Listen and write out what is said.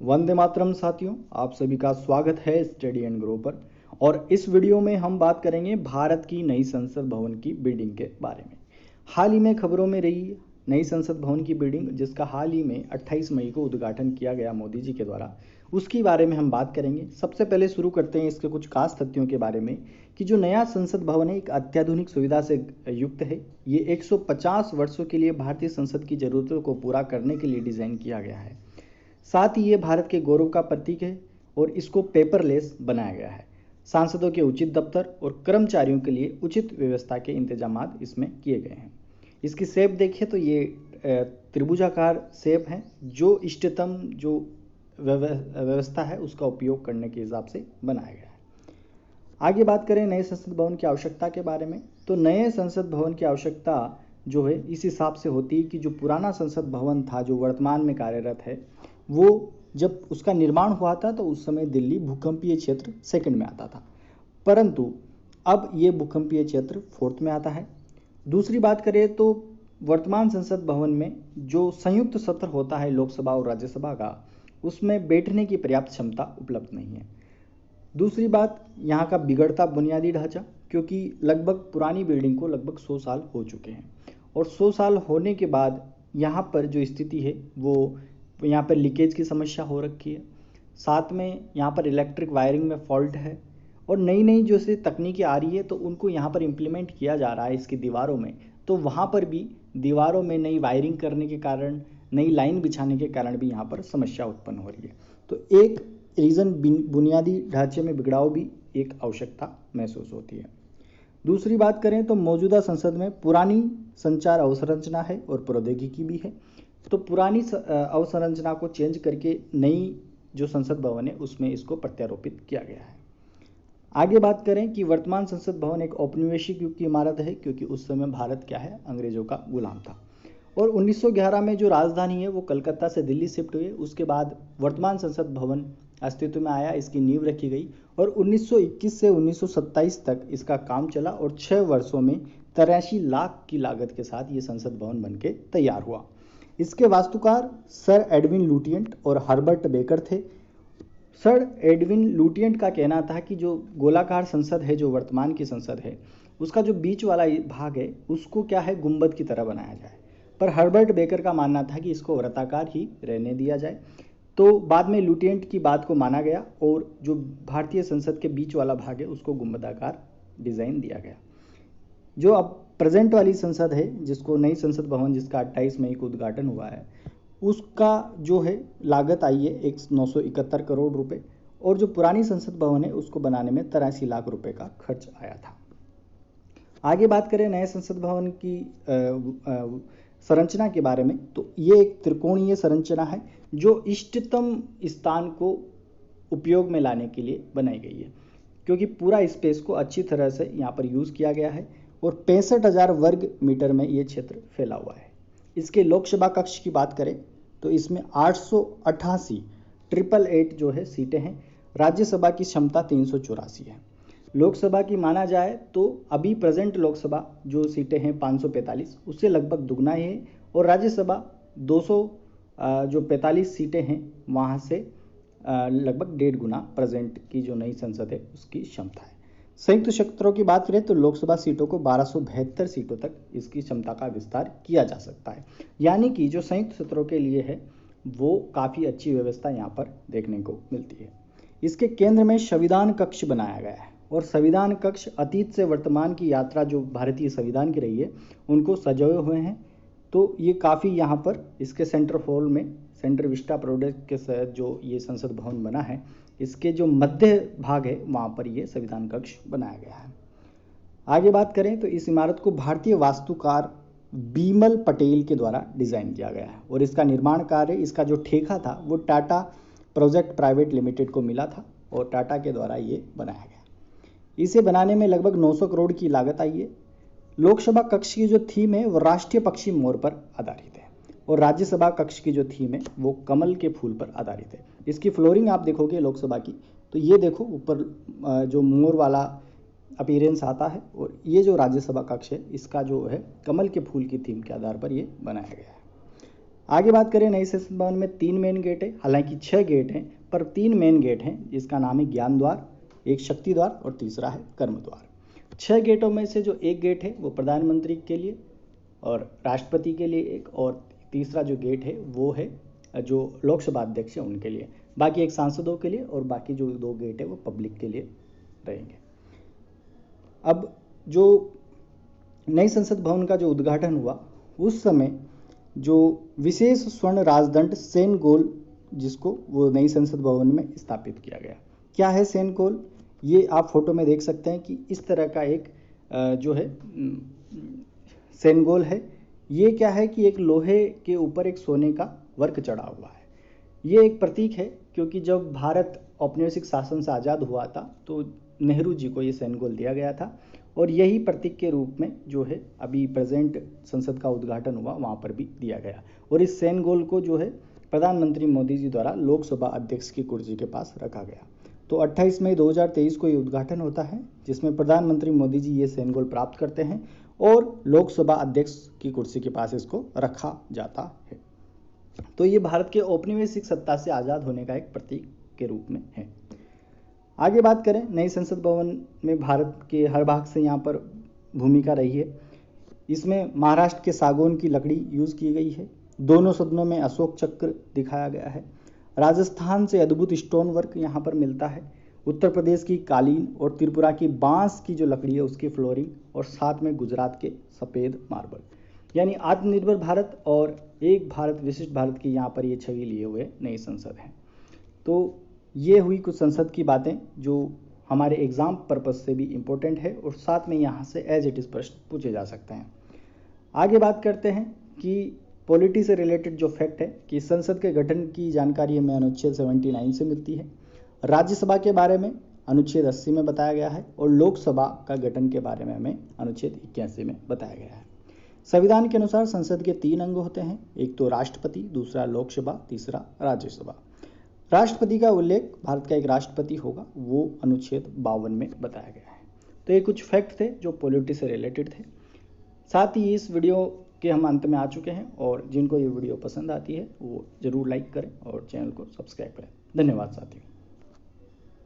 वंदे मातरम साथियों, आप सभी का स्वागत है स्टडी एंड ग्रो पर। और इस वीडियो में हम बात करेंगे भारत की नई संसद भवन की बिल्डिंग के बारे में। हाल ही में खबरों में रही नई संसद भवन की बिल्डिंग, जिसका हाल ही में 28 मई को उद्घाटन किया गया मोदी जी के द्वारा, उसके बारे में हम बात करेंगे। सबसे पहले शुरू करते हैं इसके कुछ खास तथ्यों के बारे में कि जो नया संसद भवन है एक अत्याधुनिक सुविधा से युक्त है। ये 150 वर्षों के लिए भारतीय संसद की जरूरतों को पूरा करने के लिए डिजाइन किया गया है। साथ ही ये भारत के गौरव का प्रतीक है और इसको पेपरलेस बनाया गया है। सांसदों के उचित दफ्तर और कर्मचारियों के लिए उचित व्यवस्था के इंतजाम इसमें किए गए हैं। इसकी शेप देखिए तो ये त्रिभुजाकार शेप है, जो इष्टतम जो व्यवस्था है उसका उपयोग करने के हिसाब से बनाया गया है। आगे बात करें नए संसद भवन की आवश्यकता के बारे में, तो नए संसद भवन की आवश्यकता जो है इस हिसाब से होती है कि जो पुराना संसद भवन था जो वर्तमान में कार्यरत है, वो जब उसका निर्माण हुआ था तो उस समय दिल्ली भूकंपीय क्षेत्र सेकंड में आता था, परंतु अब ये भूकंपीय क्षेत्र फोर्थ में आता है। दूसरी बात करें तो वर्तमान संसद भवन में जो संयुक्त सत्र होता है लोकसभा और राज्यसभा का, उसमें बैठने की पर्याप्त क्षमता उपलब्ध नहीं है। दूसरी बात, यहाँ का बिगड़ता बुनियादी ढांचा, क्योंकि लगभग पुरानी बिल्डिंग को लगभग 100 साल हो चुके हैं और 100 साल होने के बाद यहाँ पर जो स्थिति है वो यहाँ पर लीकेज की समस्या हो रखी है। साथ में यहाँ पर इलेक्ट्रिक वायरिंग में फॉल्ट है और नई नई जो से तकनीकी आ रही है तो उनको यहाँ पर इम्प्लीमेंट किया जा रहा है इसकी दीवारों में, तो वहाँ पर भी दीवारों में नई वायरिंग करने के कारण, नई लाइन बिछाने के कारण भी यहाँ पर समस्या उत्पन्न हो रही है। तो एक रीज़न बुनियादी ढांचे में बिगड़ाव भी एक आवश्यकता महसूस होती है। दूसरी बात करें तो मौजूदा संसद में पुरानी संचार अवसंरचना है और प्रौद्योगिकी भी है, तो पुरानी अवसंरचना को चेंज करके नई जो संसद भवन है उसमें इसको प्रत्यारोपित किया गया है। आगे बात करें कि वर्तमान संसद भवन एक औपनिवेशिक युग की इमारत है, क्योंकि उस समय भारत क्या है, अंग्रेजों का गुलाम था। और 1911 में जो राजधानी है वो कलकत्ता से दिल्ली शिफ्ट हुई। उसके बाद वर्तमान संसद भवन अस्तित्व में आया, इसकी नींव रखी गई और 1921 से 1927 तक इसका काम चला और 6 वर्षों में 83 लाख की लागत के साथ ये संसद भवन बनके तैयार हुआ। इसके वास्तुकार सर एडविन लुटियंट और हर्बर्ट बेकर थे। सर एडविन लुटियंट का कहना था कि जो गोलाकार संसद है, जो वर्तमान की संसद है, उसका जो बीच वाला भाग है उसको क्या है, गुंबद की तरह बनाया जाए। पर हर्बर्ट बेकर का मानना था कि इसको वृत्ताकार ही रहने दिया जाए। तो बाद में लुटियंट की बात को माना गया और जो भारतीय संसद के बीच वाला भाग है उसको गुंबदाकार डिजाइन दिया गया। जो अब प्रेजेंट वाली संसद है, जिसको नई संसद भवन जिसका 28 मई को उद्घाटन हुआ है, उसका जो है लागत आई है 971 करोड़ रुपए और जो पुरानी संसद भवन है उसको बनाने में 83 लाख रुपए का खर्च आया था। आगे बात करें नए संसद भवन की संरचना के बारे में, तो ये एक त्रिकोणीय संरचना है जो इष्टतम स्थान को उपयोग में लाने के लिए बनाई गई है, क्योंकि पूरा स्पेस को अच्छी तरह से यहाँ पर यूज़ किया गया है और 65,000 वर्ग मीटर में ये क्षेत्र फैला हुआ है। इसके लोकसभा कक्ष की बात करें तो इसमें 888 888 जो है सीटें हैं। राज्यसभा की क्षमता 384 है। लोकसभा की माना जाए तो अभी प्रेजेंट लोकसभा जो सीटें हैं 545, उससे लगभग दुगना ही है और राज्यसभा 200 जो 45 सीटें हैं वहाँ से लगभग 1.5 गुना प्रेजेंट की जो नई संसद है उसकी क्षमता है। संयुक्त क्षेत्रों की बात करें तो लोकसभा सीटों को 1272 सीटों तक इसकी क्षमता का विस्तार किया जा सकता है, यानी कि जो संयुक्त क्षेत्रों के लिए है वो काफ़ी अच्छी व्यवस्था यहाँ पर देखने को मिलती है। इसके केंद्र में संविधान कक्ष बनाया गया है और संविधान कक्ष अतीत से वर्तमान की यात्रा जो भारतीय संविधान की रही है उनको सजाए हुए हैं। तो ये काफ़ी यहाँ पर इसके सेंटर हॉल में सेंटर विस्टा प्रोजेक्ट के साथ जो ये संसद भवन बना है, इसके जो मध्य भाग है वहाँ पर ये संविधान कक्ष बनाया गया है। आगे बात करें तो इस इमारत को भारतीय वास्तुकार बीमल पटेल के द्वारा डिज़ाइन किया गया है और इसका निर्माण कार्य, इसका जो ठेका था वो टाटा प्रोजेक्ट प्राइवेट लिमिटेड को मिला था और टाटा के द्वारा ये बनाया गया। इसे बनाने में लगभग 900 करोड़ की लागत आई है। लोकसभा कक्ष की जो थीम है वो राष्ट्रीय पक्षी मोर पर आधारित है और राज्यसभा कक्ष की जो थीम है वो कमल के फूल पर आधारित है। इसकी फ्लोरिंग आप देखोगे लोकसभा की तो ये देखो ऊपर जो मोर वाला अपीयरेंस आता है और ये जो राज्यसभा कक्ष है इसका जो है कमल के फूल की थीम के आधार पर ये बनाया गया है। आगे बात करें, नई संसद भवन में 3 मेन गेट है, हालांकि 6 गेट हैं पर 3 मेन गेट हैं, जिसका नाम है ज्ञान द्वार, एक शक्ति द्वार और तीसरा है कर्म द्वार। 6 गेटों में से जो एक गेट है वो प्रधानमंत्री के लिए और राष्ट्रपति के लिए एक, और तीसरा जो गेट है वो है जो लोकसभा अध्यक्ष है उनके लिए, बाकी एक सांसदों के लिए, और बाकी जो 2 गेट है वो पब्लिक के लिए रहेंगे। अब जो नई संसद भवन का जो उद्घाटन हुआ उस समय जो विशेष स्वर्ण राजदंड सेनगोल, जिसको वो नई संसद भवन में स्थापित किया गया। क्या है सेनगोल? ये आप फोटो में देख सकते हैं कि इस तरह का एक जो है सेनगोल है। ये क्या है कि एक लोहे के ऊपर एक सोने का वर्क चढ़ा हुआ है। ये एक प्रतीक है, क्योंकि जब भारत औपनिवेशिक शासन से आज़ाद हुआ था तो नेहरू जी को ये सेनगोल दिया गया था, और यही प्रतीक के रूप में जो है अभी प्रेजेंट संसद का उद्घाटन हुआ वहाँ पर भी दिया गया। और इस सेनगोल को जो है प्रधानमंत्री मोदी जी द्वारा लोकसभा अध्यक्ष की कुर्सी के पास रखा गया। तो 28 मई 2023 को ये उद्घाटन होता है, जिसमें प्रधानमंत्री मोदी जी ये सेनगोल प्राप्त करते हैं और लोकसभा अध्यक्ष की कुर्सी के पास इसको रखा जाता है। तो ये भारत के औपनिवेशिक सत्ता से आज़ाद होने का एक प्रतीक के रूप में है। आगे बात करें, नई संसद भवन में भारत के हर भाग से यहाँ पर भूमिका रही है। इसमें महाराष्ट्र के सागौन की लकड़ी यूज़ की गई है। दोनों सदनों में अशोक चक्र दिखाया गया है। राजस्थान से अद्भुत स्टोन वर्क यहाँ पर मिलता है। उत्तर प्रदेश की कालीन और त्रिपुरा की बांस की जो लकड़ी है उसकी फ्लोरिंग, और साथ में गुजरात के सफ़ेद मार्बल। यानी आत्मनिर्भर भारत और एक भारत विशिष्ट भारत की यहाँ पर ये छवि लिए हुए नई संसद है। तो ये हुई कुछ संसद की बातें जो हमारे एग्ज़ाम पर्पस से भी इम्पोर्टेंट है, और साथ में यहाँ से एज इट इज़ प्रश्न पूछे जा सकते हैं। आगे बात करते हैं कि पॉलिटी से रिलेटेड जो फैक्ट है कि संसद के गठन की जानकारी हमें अनुच्छेद 79 से मिलती है। राज्यसभा के बारे में अनुच्छेद 80 में बताया गया है, और लोकसभा का गठन के बारे में हमें अनुच्छेद 81 में बताया गया है। संविधान के अनुसार संसद के 3 अंग होते हैं, एक तो राष्ट्रपति, दूसरा लोकसभा, तीसरा राज्यसभा। राष्ट्रपति का उल्लेख भारत का एक राष्ट्रपति होगा, वो अनुच्छेद 52 में बताया गया है। तो ये कुछ फैक्ट थे जो पॉलिटी से रिलेटेड थे। साथ ही इस वीडियो के हम अंत में आ चुके हैं, और जिनको ये वीडियो पसंद आती है वो ज़रूर लाइक करें और चैनल को सब्सक्राइब करें। धन्यवाद साथियों।